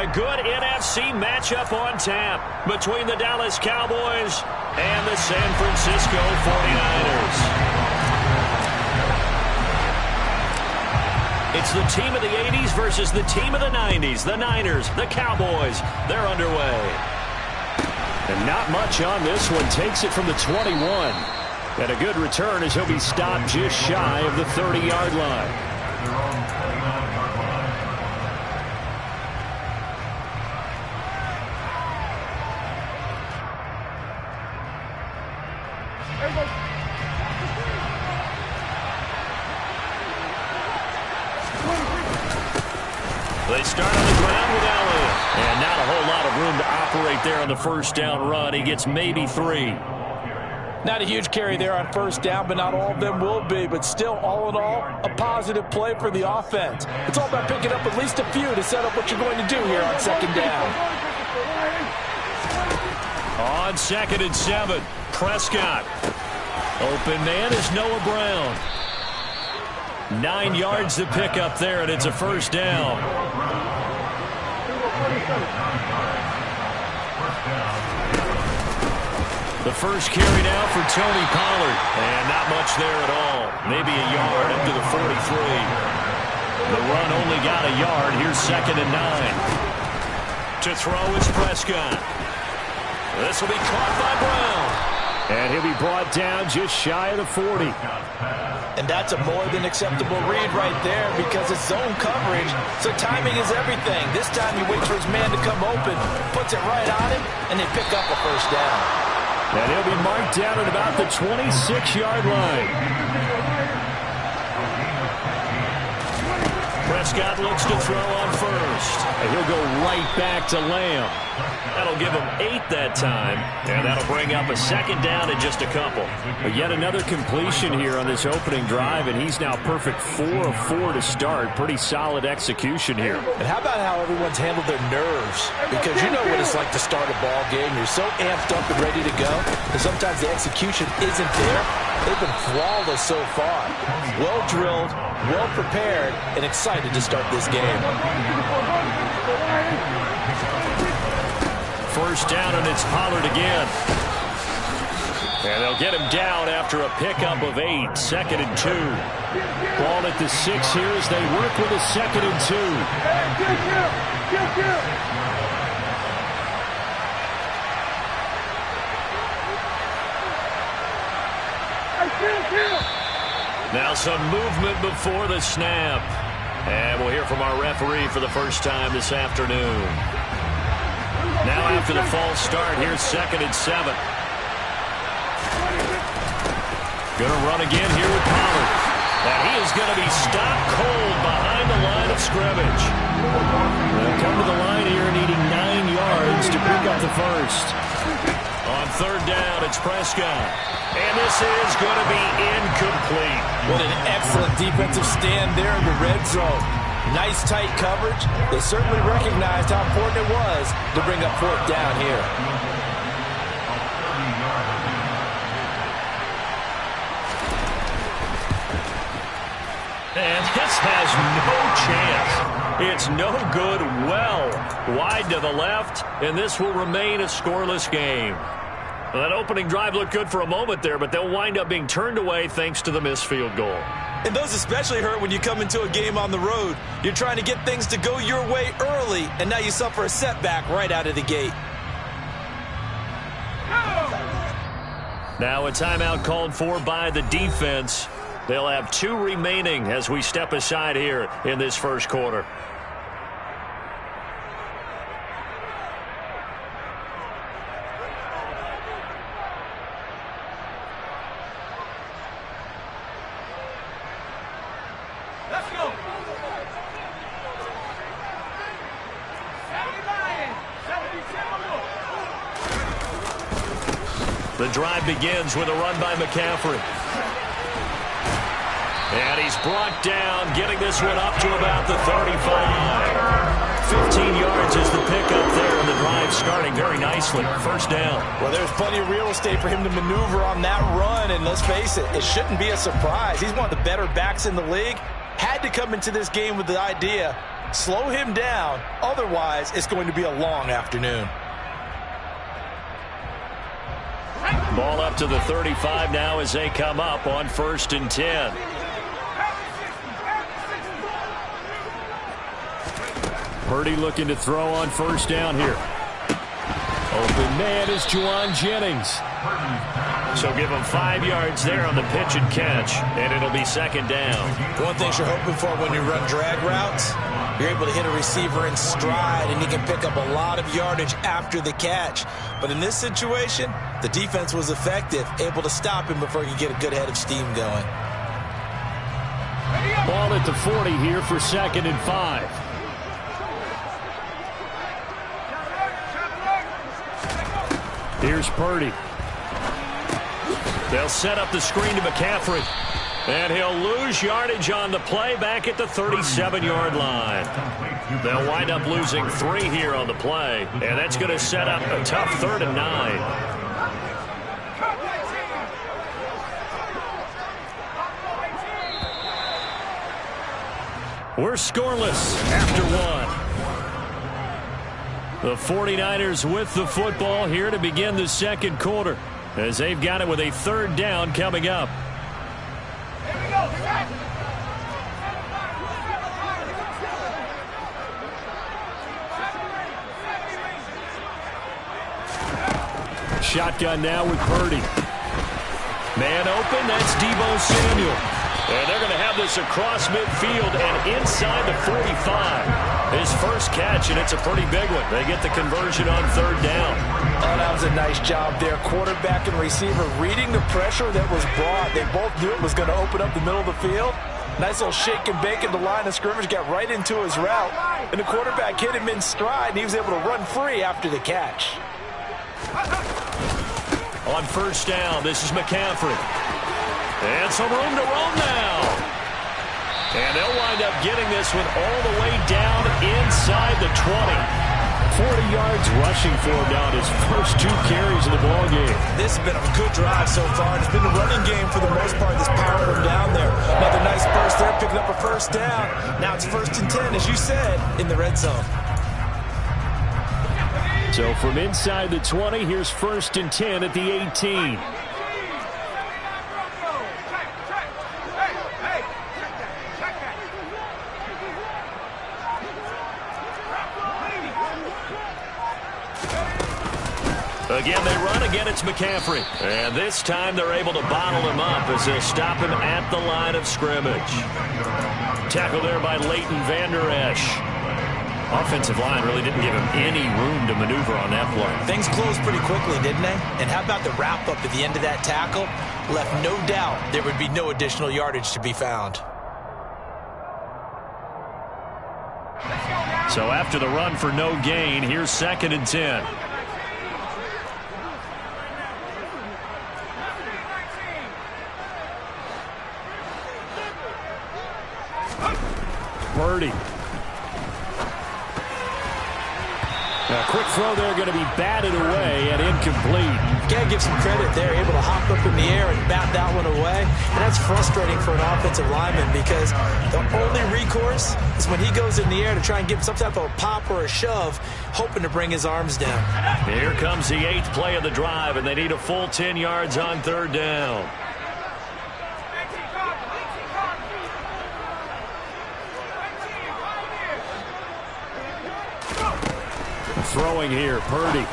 a good NFC matchup on tap between the Dallas Cowboys and the San Francisco 49ers. It's the team of the 80s versus the team of the 90s. The Niners, the Cowboys, they're underway. And not much on this one. Takes it from the 21. And a good return as he'll be stopped just shy of the 30-yard line. They start on the ground with Elliott. And not a whole lot of room to operate there on the first down run. He gets maybe 3. Not a huge carry there on first down, but not all of them will be. But still, all in all, a positive play for the offense. It's all about picking up at least a few to set up what you're going to do here on second down. On 2nd and 7, Prescott. Open man is Noah Brown. 9 yards to pick up there, and it's a first down. The first carry now for Tony Pollard. And not much there at all. Maybe a yard up to the 43. The run only got a yard. Here's 2nd and 9. To throw is Prescott. This will be caught by Brown. And he'll be brought down just shy of the 40. And that's a more than acceptable read right there because it's zone coverage, so timing is everything. This time he waits for his man to come open, puts it right on him, and they pick up a first down. And he'll be marked down at about the 26-yard line. Prescott looks to throw on first. And he'll go right back to Lamb. That'll give him 8 that time. And that'll bring up a second down in just a couple. But yet another completion here on this opening drive, and he's now perfect 4 of 4 to start. Pretty solid execution here. And how about how everyone's handled their nerves? Because you know what it's like to start a ball game. You're so amped up and ready to go, and sometimes the execution isn't there. They've been flawless so far. Well drilled, well prepared, and excited to start this game. First down, and it's Pollard again. And they'll get him down after a pickup of 8. 2nd and 2. Ball at the 6 here as they work with a 2nd and 2. Now some movement before the snap. And we'll hear from our referee for the first time this afternoon. Now after the false start, here's 2nd and 7. Going to run again here with Pollard. And he is going to be stopped cold behind the line of scrimmage. They'll come to the line here needing 9 yards to pick up the first. On 3rd down, it's Prescott. And this is going to be incomplete. What an excellent defensive stand there in the red zone. Nice tight coverage. They certainly recognized how important it was to bring up 4th down here. And this has no chance. It's no good. Well, wide to the left, and this will remain a scoreless game. Well, that opening drive looked good for a moment there, but they'll wind up being turned away thanks to the missed field goal. And those especially hurt when you come into a game on the road. You're trying to get things to go your way early, and now you suffer a setback right out of the gate. Now a timeout called for by the defense. They'll have 2 remaining as we step aside here in this first quarter. The drive begins with a run by McCaffrey. And he's brought down, getting this one up to about the 35. 15 yards is the pickup there, and the drive starting very nicely. First down. Well, there's plenty of real estate for him to maneuver on that run, and let's face it, it shouldn't be a surprise. He's one of the better backs in the league. had to come into this game with the idea, slow him down, otherwise it's going to be a long afternoon. Ball up to the 35 now as they come up on 1st and 10. Purdy looking to throw on 1st down here. Open man is Juwan Jennings. So give him 5 yards there on the pitch and catch, and it'll be 2nd down. One thing you're hoping for when you run drag routes, you're able to hit a receiver in stride, and he can pick up a lot of yardage after the catch. But in this situation, the defense was effective, able to stop him before he could get a good head of steam going. Ball at the 40 here for 2nd and 5. Here's Purdy. They'll set up the screen to McCaffrey. And he'll lose yardage on the play back at the 37-yard line. They'll wind up losing 3 here on the play. And that's going to set up a tough 3rd and 9. We're scoreless after 1. The 49ers with the football here to begin the 2nd quarter, as they've got it with a 3rd down coming up. Shotgun now with Purdy. Man open, that's Deebo Samuel. And they're going to have this across midfield and inside the 45. His first catch, and it's a pretty big one. They get the conversion on 3rd down. Oh, that was a nice job there. Quarterback and receiver reading the pressure that was brought. They both knew it was going to open up the middle of the field. Nice little shake and bake in the line of scrimmage, got right into his route. And the quarterback hit him in stride, and he was able to run free after the catch. On 1st down, this is McCaffrey. And some room to roam now. And they'll wind up getting this one all the way down inside the 20. 40 yards rushing for him now in his first 2 carries of the ball game. This has been a good drive so far. It's been the running game for the most part that's powering him down there. Another nice burst there, picking up a 1st down. Now it's 1st and 10, as you said, in the red zone. So from inside the 20, here's 1st and 10 at the 18. Again, they run. Again, it's McCaffrey. And this time they're able to bottle him up as they'll stop him at the line of scrimmage. Tackle there by Leighton Vander Esch. Offensive line really didn't give him any room to maneuver on that play. Things closed pretty quickly, didn't they? And how about the wrap-up at the end of that tackle? Left no doubt there would be no additional yardage to be found. So after the run for no gain, here's 2nd and 10. Purdy. A quick throw there, going to be batted away and incomplete. Got to give some credit there, able to hop up in the air and bat that one away. And that's frustrating for an offensive lineman because the only recourse is when he goes in the air to try and give some type of a pop or a shove, hoping to bring his arms down. Here comes the 8th play of the drive, and they need a full 10 yards on 3rd down. Throwing here, Purdy.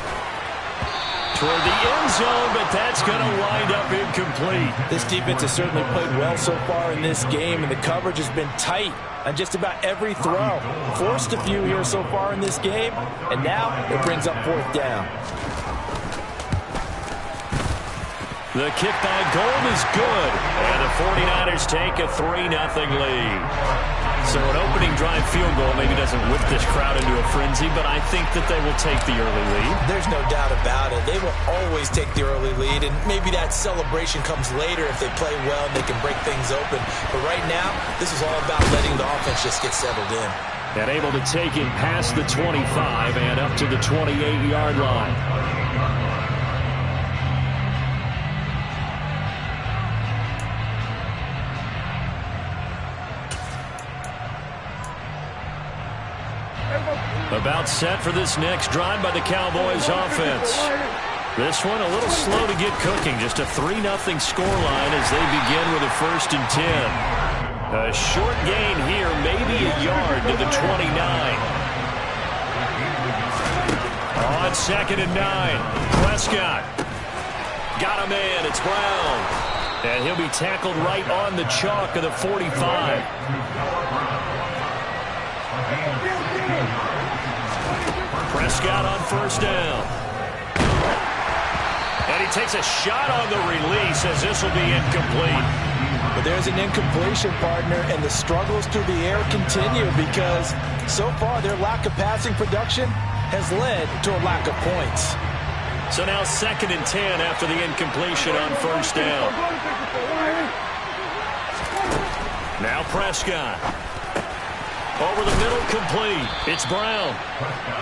Toward the end zone, but that's going to wind up incomplete. This defense has certainly played well so far in this game, and the coverage has been tight on just about every throw. Forced a few here so far in this game, and now it brings up 4th down. The kick by Gold is good, and the 49ers take a 3-0 lead. So an opening drive field goal maybe doesn't whip this crowd into a frenzy, but I think that they will take the early lead. There's no doubt about it. They will always take the early lead, and maybe that celebration comes later if they play well and they can break things open. But right now, this is all about letting the offense just get settled in. And able to take it past the 25 and up to the 28-yard line. About set for this next drive by the Cowboys offense. This one a little slow to get cooking. Just a 3-0 scoreline as they begin with a 1st and 10. A short gain here, maybe a yard to the 29. On 2nd and 9, Prescott. Got a man, it's Brown. And he'll be tackled right on the chalk of the 45. Prescott on 1st down. And he takes a shot on the release as this will be incomplete. But there's an incompletion, partner, and the struggles through the air continue because so far their lack of passing production has led to a lack of points. So now 2nd and 10 after the incompletion on 1st down. Now Prescott. Over the middle, complete. It's Brown.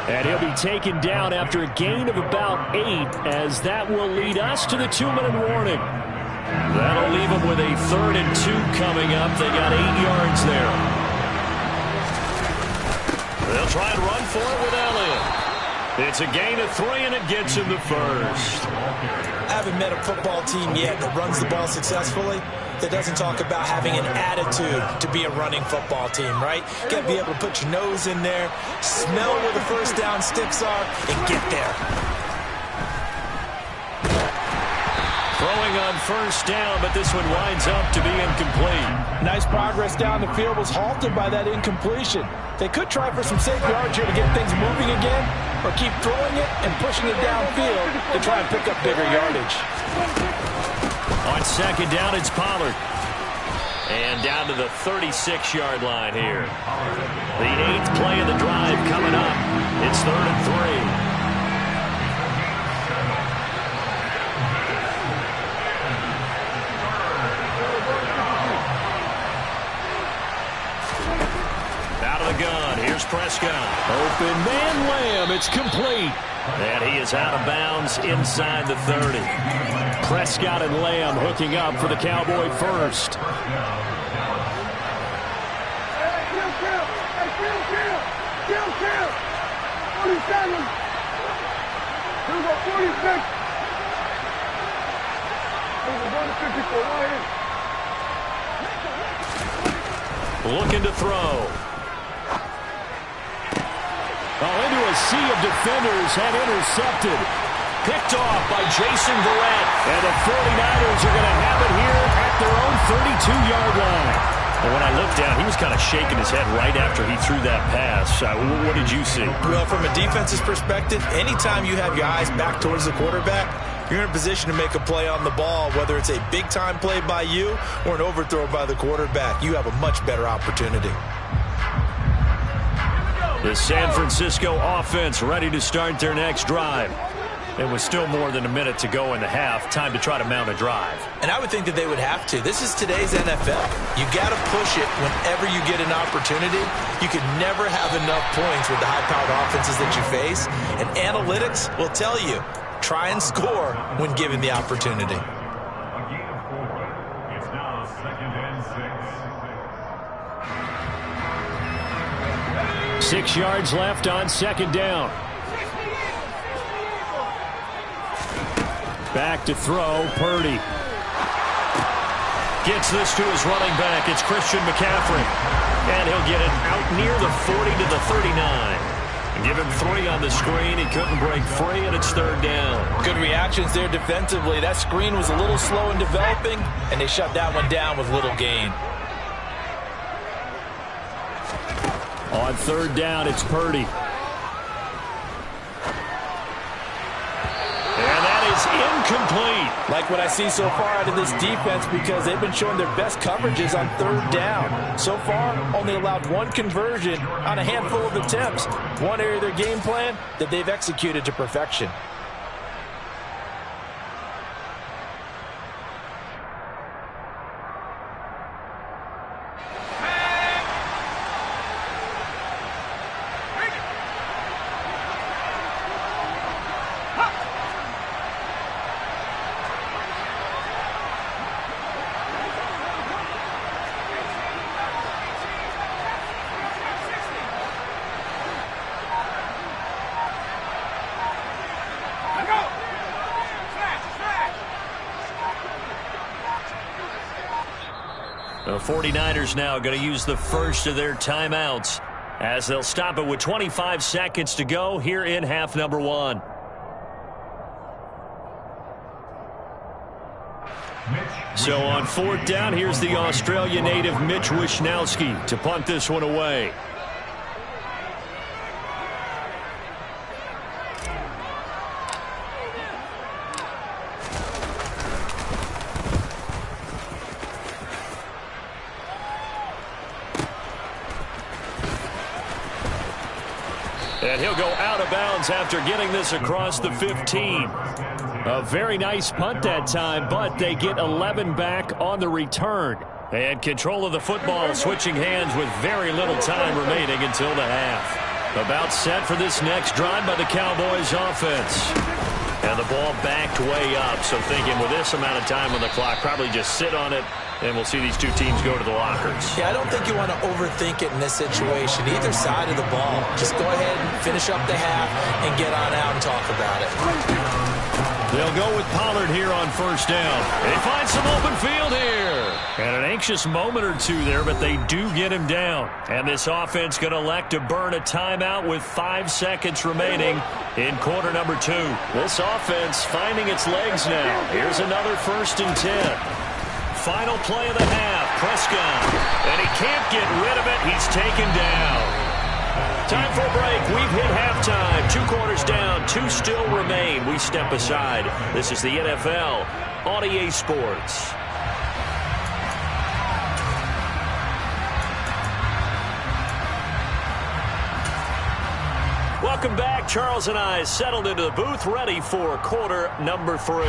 And he'll be taken down after a gain of about 8, as that will lead us to the 2-minute warning. That'll leave them with a 3rd and 2 coming up. They got 8 yards there. They'll try and run for it with Elliott. It's a gain of 3, and it gets him the 1st. I haven't met a football team yet that runs the ball successfully that doesn't talk about having an attitude to be a running football team, right? You got to be able to put your nose in there, smell where the 1st down sticks are, and get there. Throwing on 1st down, but this one winds up to be incomplete. Nice progress down the field, was halted by that incompletion. They could try for some safe yards here to get things moving again, or keep throwing it and pushing it downfield to try and pick up bigger yardage. On 2nd down, it's Pollard. And down to the 36-yard line here. The 8th play of the drive coming up. It's 3rd and 3. Gun. Here's Prescott. Open man Lamb. It's complete. And he is out of bounds inside the 30. Prescott and Lamb hooking up for the Cowboy 1st. Kill. 47. Here's a 46. Here's a 54 right in. Looking to throw. Into a sea of defenders and intercepted. Picked off by Jason Verrett. And the 49ers are going to have it here at their own 32-yard line. And when I looked down, he was kind of shaking his head right after he threw that pass. What did you see? Well, from a defense's perspective, anytime you have your eyes back towards the quarterback, you're in a position to make a play on the ball, whether it's a big-time play by you or an overthrow by the quarterback. You have a much better opportunity. The San Francisco offense ready to start their next drive. It was still more than a minute to go in the half. Time to try to mount a drive. And I would think that they would have to. This is today's NFL. You got to push it whenever you get an opportunity. You can never have enough points with the high-powered offenses that you face. And analytics will tell you, try and score when given the opportunity. 6 yards left on 2nd down. Back to throw, Purdy. Gets this to his running back. It's Christian McCaffrey. And he'll get it out near the 40 to the 39. And give him 3 on the screen. He couldn't break free, and it's 3rd down. Good reactions there defensively. That screen was a little slow in developing, and they shut that one down with little gain. On 3rd down, it's Purdy. And that is incomplete. Like what I see so far out of this defense, because they've been showing their best coverages on 3rd down. So far, only allowed 1 conversion on a handful of attempts. One area of their game plan that they've executed to perfection. The 49ers now going to use the first of their timeouts as they'll stop it with 25 seconds to go here in half number 1. So on 4th down, here's the Australia native Mitch Wishnowsky to punt this one away. And he'll go out of bounds after getting this across the 15. A very nice punt that time, but they get 11 back on the return. And control of the football switching hands with very little time remaining until the half. About set for this next drive by the Cowboys offense. And the ball backed way up, so thinking with this amount of time on the clock, probably just sit on it, and we'll see these two teams go to the lockers. Yeah, I don't think you want to overthink it in this situation. Either side of the ball. Just go ahead and finish up the half and get on out and talk about it. They'll go with Pollard here on 1st down. They find some open field here. And an anxious moment or two there, but they do get him down. And this offense going to elect to burn a timeout with 5 seconds remaining in quarter number 2. This offense finding its legs now. Here's another 1st and 10. Final play of the half. Prescott. And he can't get rid of it. He's taken down. Time for a break. We've hit halftime. 2 quarters down. 2 still remain. We step aside. This is the NFL on EA Sports. Welcome back. Charles and I settled into the booth, ready for quarter number 3.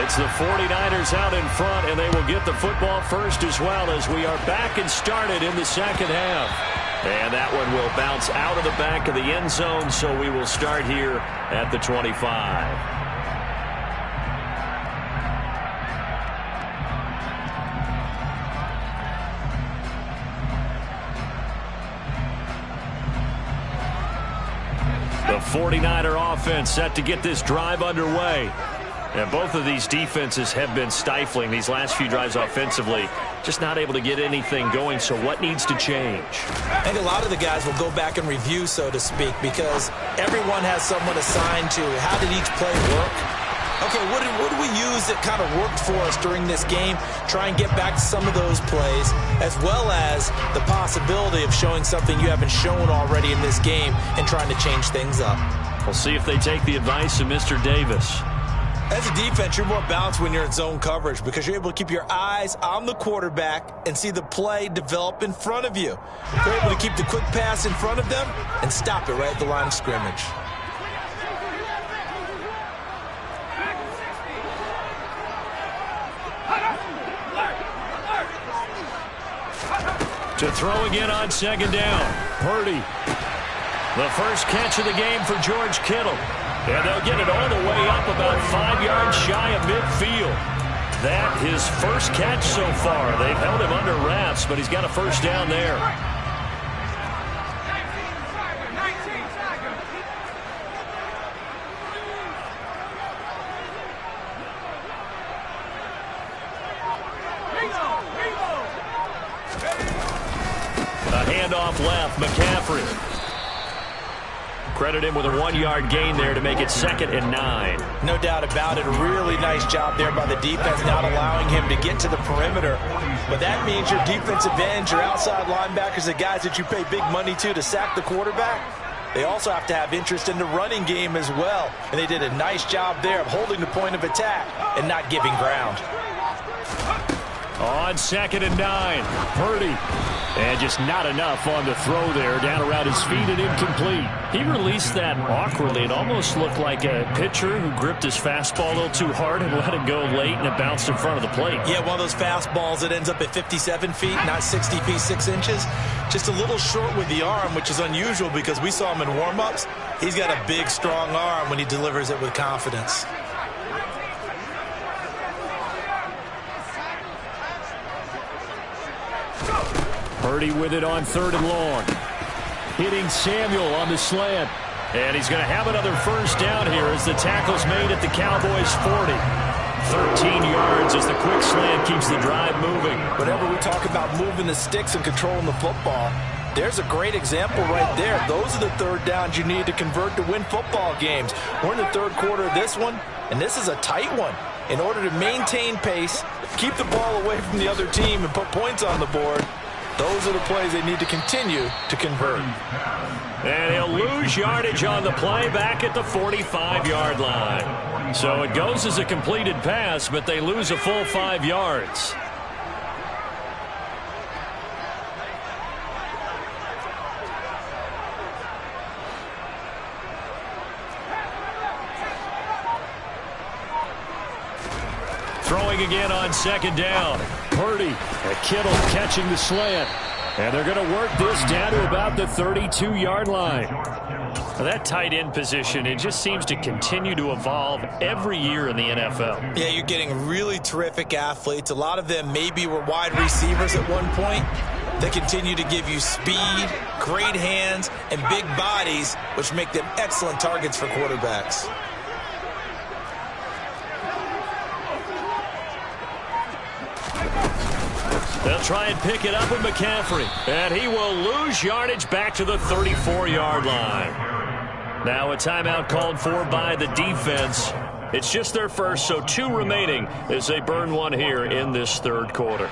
It's the 49ers out in front, and they will get the football first as well as we are back and started in the second half. And that one will bounce out of the back of the end zone, so we will start here at the 25. The 49er offense set to get this drive underway. And both of these defenses have been stifling these last few drives offensively. Just not able to get anything going, so what needs to change? I think a lot of the guys will go back and review, so to speak, because everyone has someone assigned to how did each play work. Okay, what do we use that kind of worked for us during this game? Try and get back to some of those plays, as well as the possibility of showing something you haven't shown already in this game and trying to change things up. We'll see if they take the advice of Mr. Davis. As a defense, you're more balanced when you're in zone coverage because you're able to keep your eyes on the quarterback and see the play develop in front of you. You're able to keep the quick pass in front of them and stop it right at the line of scrimmage. To throw again on 2nd down. Purdy. The first catch of the game for George Kittle. And they'll get it all the way up about 5 yards shy of midfield. That his first catch so far. They've held him under wraps, but he's got a 1st down there. A handoff left, McCaffrey. Credit him with a 1-yard gain there to make it 2nd and 9. No doubt about it. A really nice job there by the defense, not allowing him to get to the perimeter. But that means your defensive ends, your outside linebackers, the guys that you pay big money to sack the quarterback, they also have to have interest in the running game as well. And they did a nice job there of holding the point of attack and not giving ground. On 2nd and 9, Purdy. And just not enough on the throw there, down around his feet and incomplete. He released that awkwardly. It almost looked like a pitcher who gripped his fastball a little too hard and let it go late, and it bounced in front of the plate. Yeah, one of those fastballs that ends up at 57 feet, not 60 feet, 6 inches. Just a little short with the arm, which is unusual because we saw him in warm-ups. He's got a big, strong arm when he delivers it with confidence. Purdy with it on 3rd and long. Hitting Samuel on the slant. And he's going to have another first down here as the tackle's made at the Cowboys' 40. 13 yards as the quick slant keeps the drive moving. Whenever we talk about moving the sticks and controlling the football, there's a great example right there. Those are the third downs you need to convert to win football games. We're in the third quarter of this one, and this is a tight one. In order to maintain pace, keep the ball away from the other team, and put points on the board, those are the plays they need to continue to convert. And he'll lose yardage on the play back at the 45-yard line. So it goes as a completed pass, but they lose a full 5 yards. Throwing again on second down. Purdy and Kittle catching the slant. And they're going to work this down to about the 32-yard line. That tight end position, it just seems to continue to evolve every year in the NFL. Yeah, you're getting really terrific athletes. A lot of them maybe were wide receivers at one point. They continue to give you speed, great hands, and big bodies, which make them excellent targets for quarterbacks. They'll try and pick it up with McCaffrey. And he will lose yardage back to the 34-yard line. Now a timeout called for by the defense. It's just their first, so 2 remaining as they burn one here in this third quarter.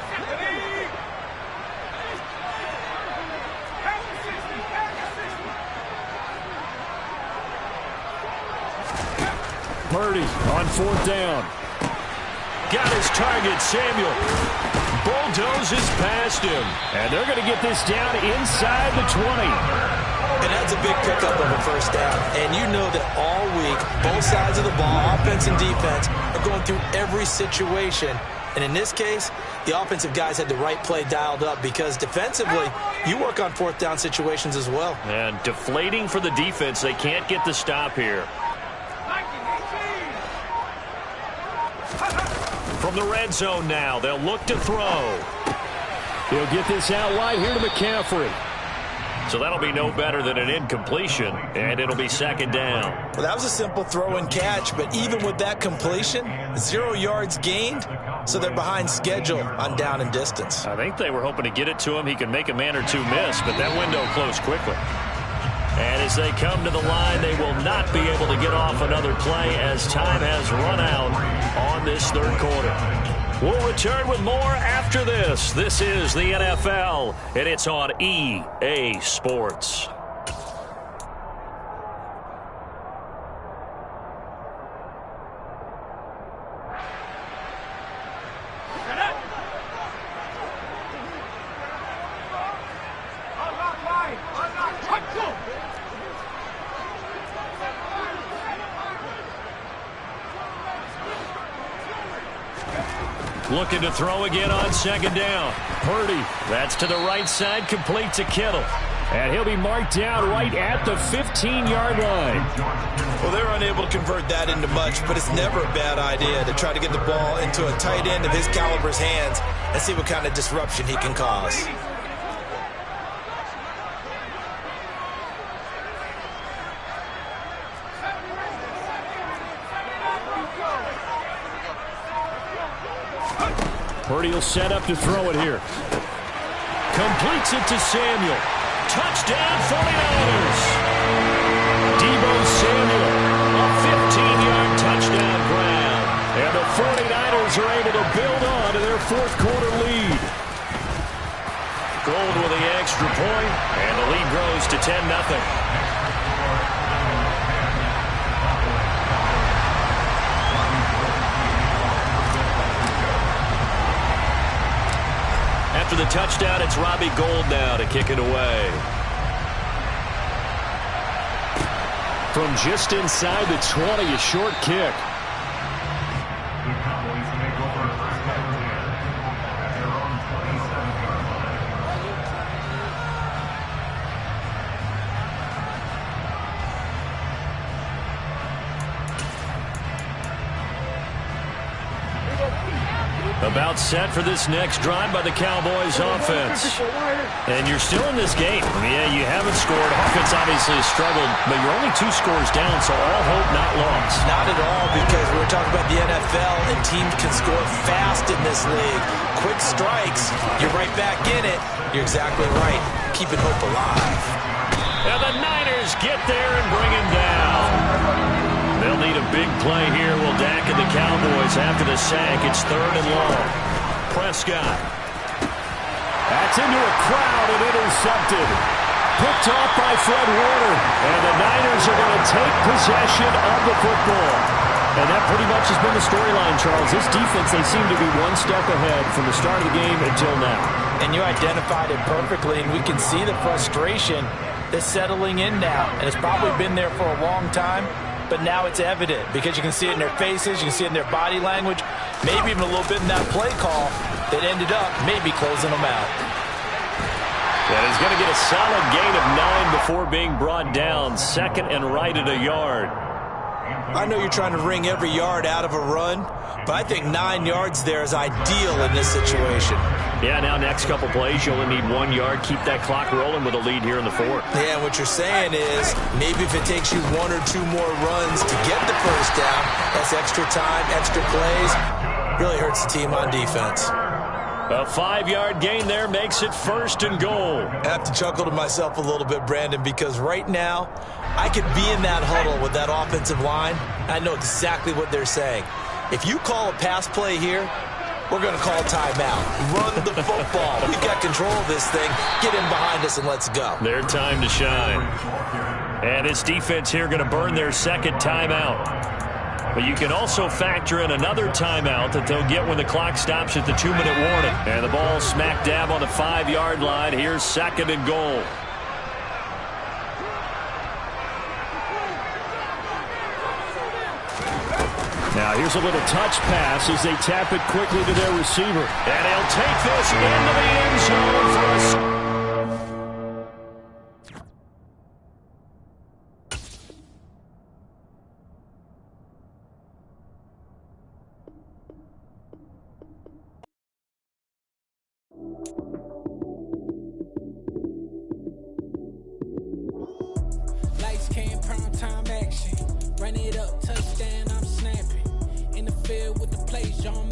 Purdy on fourth down. Got his target, Samuel. Bulldozes past him. And they're going to get this down inside the 20. And that's a big pickup of a first down. And you know that all week, both sides of the ball, offense and defense, are going through every situation. And in this case, the offensive guys had the right play dialed up because defensively, you work on fourth down situations as well. And deflating for the defense. They can't get the stop here. From the red zone now, they'll look to throw. He'll get this out wide here to McCaffrey. So that'll be no better than an incompletion, and it'll be second down. Well, that was a simple throw and catch, but even with that completion, 0 yards gained, so they're behind schedule on down and distance. I think they were hoping to get it to him. He could make a man or two miss, but that window closed quickly. And as they come to the line, they will not be able to get off another play as time has run out on this third quarter. We'll return with more after this. This is the NFL, and it's on EA Sports. Looking to throw again on second down. Purdy, that's to the right side, complete to Kittle. And he'll be marked down right at the 15-yard line. Well, they're unable to convert that into much, but it's never a bad idea to try to get the ball into a tight end of his caliber's hands and see what kind of disruption he can cause. Purdy will set up to throw it here. Completes it to Samuel. Touchdown 49ers. Deebo Samuel, a 15-yard touchdown grab. And the 49ers are able to build on to their fourth quarter lead. Gold with the extra point, and the lead grows to 10-0. After the touchdown, it's Robbie Gould now to kick it away. From just inside the 20, a short kick. A About set for this next drive by the Cowboys offense. And you're still in this game. I mean, yeah, you haven't scored. Offense obviously has struggled, but you're only 2 scores down, so all hope not lost. Not at all, because we were talking about the NFL, and teams can score fast in this league. Quick strikes, you're right back in it. You're exactly right. Keeping hope alive. And the Niners get there and bring him down. They'll need a big play here. Will Dak and the Cowboys after the sack. It's 3rd and long. Prescott. That's into a crowd and intercepted. Picked off by Fred Warner. And the Niners are going to take possession of the football. And that pretty much has been the storyline, Charles. This defense, they seem to be one step ahead from the start of the game until now. And you identified it perfectly, and we can see the frustration that's settling in now. And it's probably been there for a long time, but now it's evident because you can see it in their faces, you can see it in their body language, maybe even a little bit in that play call that ended up maybe closing them out. And he's going to get a solid gain of 9 before being brought down. 2nd and right at a yard. I know you're trying to wring every yard out of a run, but I think 9 yards there is ideal in this situation. Yeah, now next couple plays, you only need 1 yard. Keep that clock rolling with a lead here in the 4th. Yeah, and what you're saying is maybe if it takes you 1 or 2 more runs to get the first down, that's extra time, extra plays, really hurts the team on defense. A 5-yard gain there makes it 1st and goal. I have to chuckle to myself a little bit, Brandon, because right now I could be in that huddle with that offensive line. I know exactly what they're saying. If you call a pass play here, we're going to call timeout. Run the football. We've got control of this thing. Get in behind us and let's go. Their time to shine. And this defense here going to burn their 2nd timeout. But you can also factor in another timeout that they'll get when the clock stops at the 2-minute warning. And the ball smack dab on the 5-yard line. Here's 2nd and goal. Now here's a little touch pass as they tap it quickly to their receiver. And he'll take this into the end zone for a... Lights came, prime time action. Run it up, touchdown, I'm snapping. In the field with the plays, y'all